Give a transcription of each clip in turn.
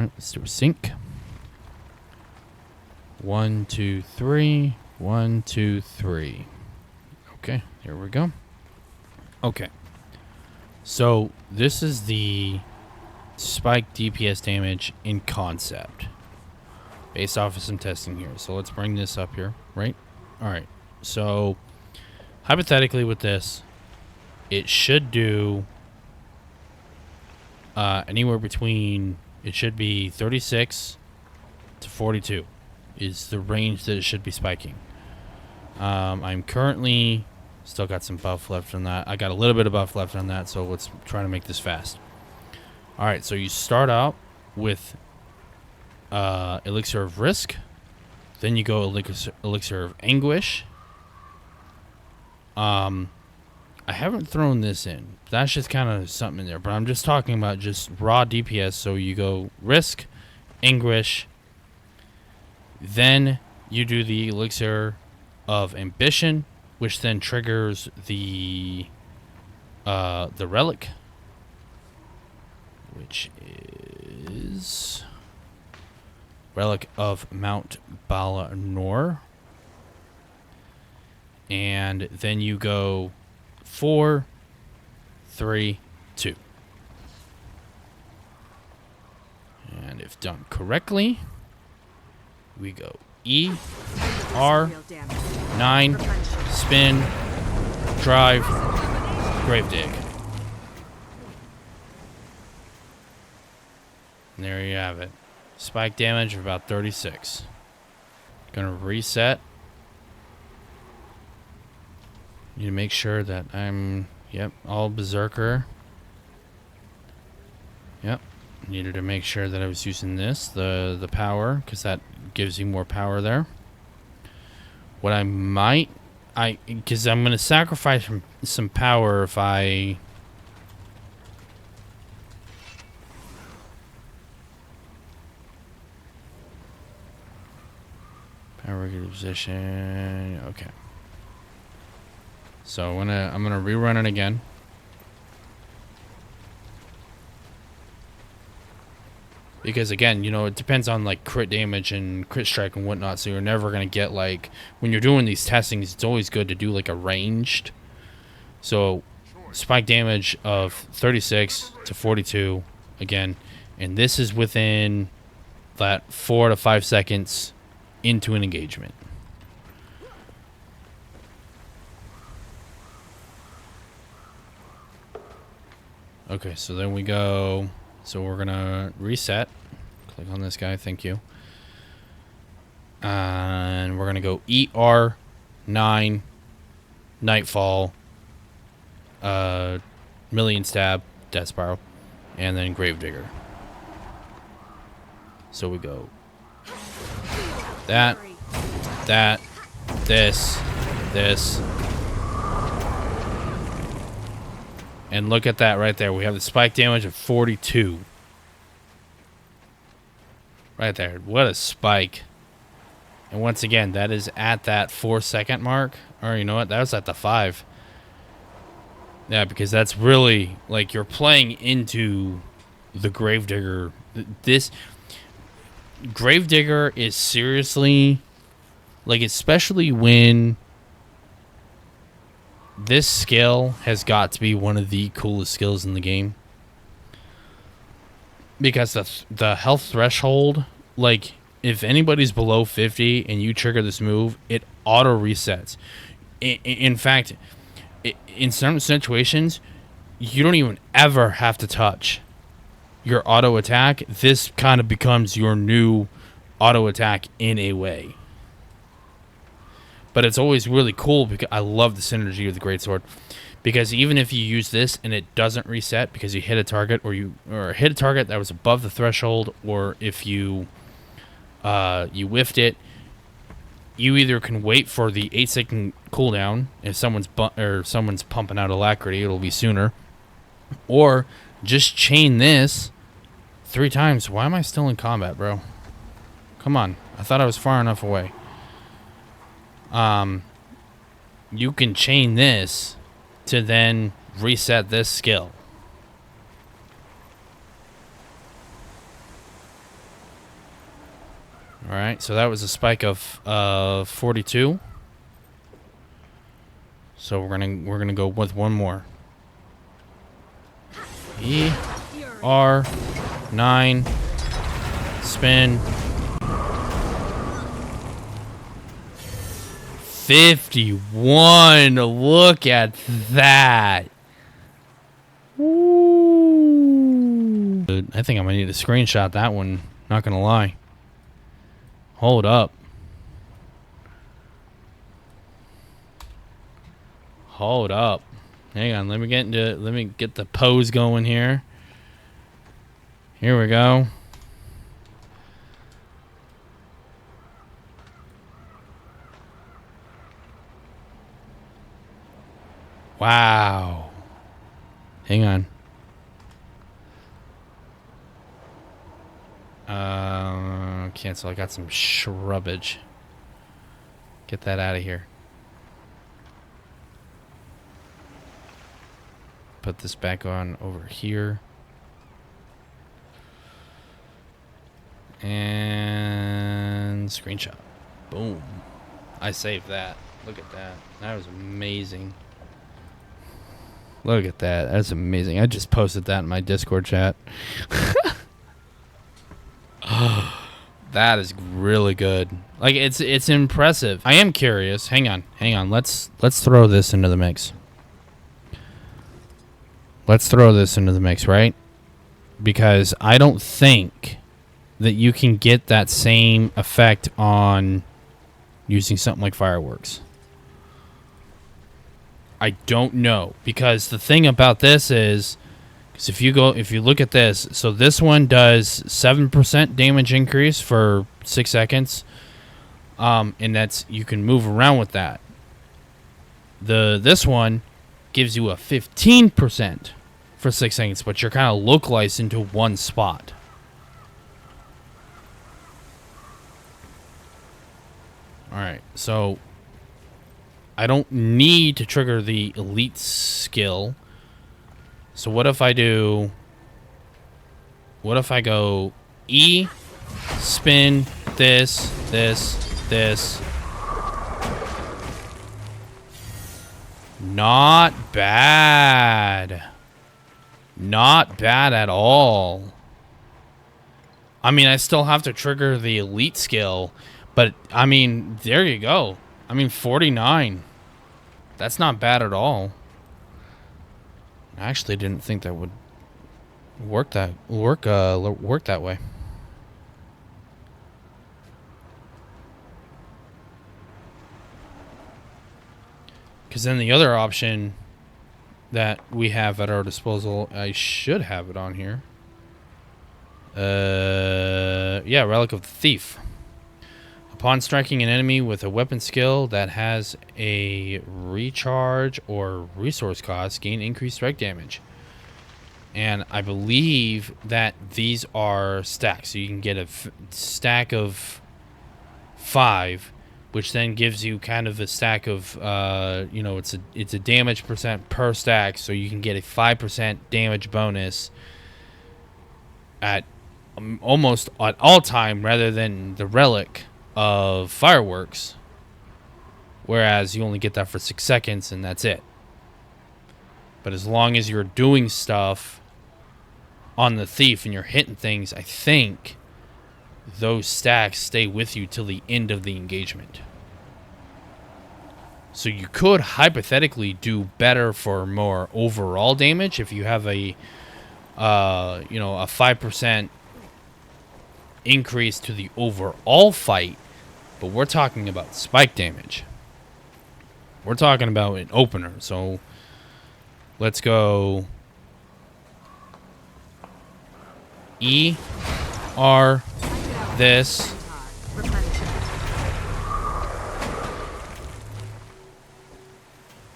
Alright, let's do a sync. 1, 2, 3. 1, 2, 3. Okay, here we go. Okay. So, this is the spike DPS damage in concept. Based off of some testing here. So, let's bring this up here, right? Alright, so, hypothetically with this, it should do anywhere between, it should be 36 to 42 is the range that it should be spiking. I'm currently still got some buff left on that. I got a little bit of buff left on that, so let's try to make this fast. Alright, so you start out with Elixir of Risk, then you go Elixir of Anguish. I haven't thrown this in. That's just kind of something in there. But I'm just talking about just raw DPS. So you go Risk, Anguish. Then you do the Elixir of Ambition, which then triggers the Relic, which is Relic of Mount Balanor. And then you go 4, 3, 2. And if done correctly, we go E, R, 9, spin, drive, grave dig. And there you have it. Spike damage of about 36. Gonna reset. Need to make sure that I'm, yep, all Berserker. Yep. Needed to make sure that I was using this, the power, because that gives you more power there. What I might, because I'm going to sacrifice some power if I... Power regular position, okay. So I'm gonna rerun it again. Because again, you know, it depends on like crit damage and crit strike and whatnot, so you're never gonna get like, when you're doing these testings, it's always good to do like a ranged. So spike damage of 36 to 42 again, and this is within that 4 to 5 seconds into an engagement. Okay, so then we go, so we're gonna reset, click on this guy, thank you, and we're gonna go ER 9 Nightfall, Million Stab, Death Spiral, and then Gravedigger. So we go that, this, and look at that right there. We have the spike damage of 42. Right there. What a spike. And once again, that is at that 4-second mark. Or you know what? That was at the 5. Yeah, because that's really, like, you're playing into the Gravedigger. This Gravedigger is seriously, like, especially when this skill has got to be one of the coolest skills in the game. Because the health threshold, like, if anybody's below 50 and you trigger this move, it auto resets. In fact, in certain situations, you don't even ever have to touch your auto attack. This kind of becomes your new auto attack in a way. But it's always really cool because I love the synergy of the Greatsword. Because even if you use this and it doesn't reset because you hit a target or hit a target that was above the threshold, or if you whiffed it, you either can wait for the 8-second cooldown. If someone's pumping out alacrity, it'll be sooner. Or just chain this 3 times. Why am I still in combat, bro? Come on. I thought I was far enough away. You can chain this to then reset this skill. right, so that was a spike of 42. So we're gonna go with one more. R9 spin 51. Look at that. Ooh. I think I might need to screenshot that one. Not gonna lie. Hold up. Hold up. Hang on. Let me get the pose going here. Here we go. Wow. Hang on. Cancel. I got some shrubbage. Get that out of here. Put this back on over here. And screenshot. Boom. I saved that. Look at that. That was amazing. Look at that. That's amazing. I just posted that in my Discord chat. That is really good. Like it's impressive. I am curious. Hang on. Let's throw this into the mix. Let's throw this into the mix, right? Because I don't think that you can get that same effect on using something like fireworks. I don't know, because the thing about this is, because if you look at this, so this one does 7% damage increase for 6 seconds, and that's, you can move around with that. This one gives you a 15% for 6 seconds, but you're kind of localized into one spot. All right, so I don't need to trigger the elite skill. So what if I do... What if I go E, spin, this. Not bad. Not bad at all. I mean, I still have to trigger the elite skill, but, I mean, there you go. I mean, 49. That's not bad at all. I actually didn't think that would work that way. Because then the other option that we have at our disposal, I should have it on here. Yeah, Relic of the Thief. Upon striking an enemy with a weapon skill that has a recharge or resource cost, gain increased strike damage. And I believe that these are stacks. So you can get a stack of 5, which then gives you kind of a stack of, you know, it's a damage percent per stack. So you can get a 5% damage bonus at almost at all time, rather than the relic of fireworks, whereas you only get that for 6 seconds and that's it. But as long as you're doing stuff on the thief and you're hitting things, I think those stacks stay with you till the end of the engagement. So you could hypothetically do better for more overall damage if you have a you know, a 5% increase to the overall fight. But we're talking about spike damage. We're talking about an opener. So let's go E, R, this.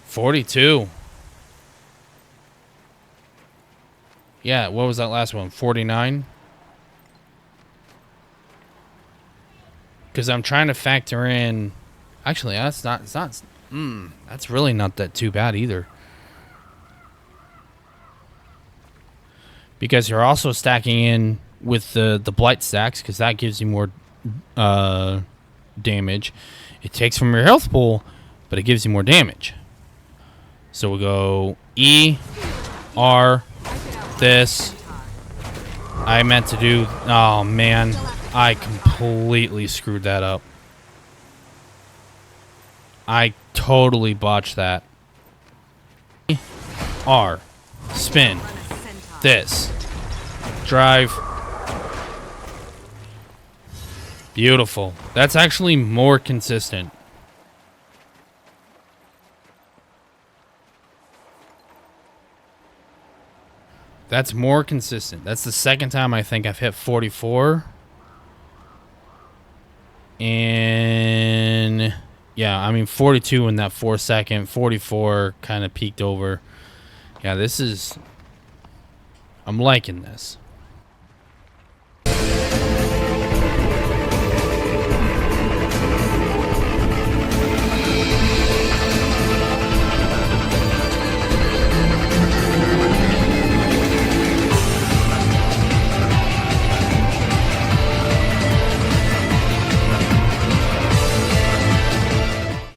$42. Yeah, what was that last one? 49? Because I'm trying to factor in... Actually, that's not... that's really not that too bad either. Because you're also stacking in with the blight stacks, because that gives you damage. It takes from your health pool, but it gives you more damage. So we'll go E, R, this. I meant to do... Oh, man. I completely screwed that up. I totally botched that. R. Spin. This. Drive. Beautiful. That's actually more consistent. That's more consistent. That's the second time I think I've hit 44. And yeah, I mean 42 in that 4-second, 44 kind of peaked over. Yeah, this is... I'm liking this.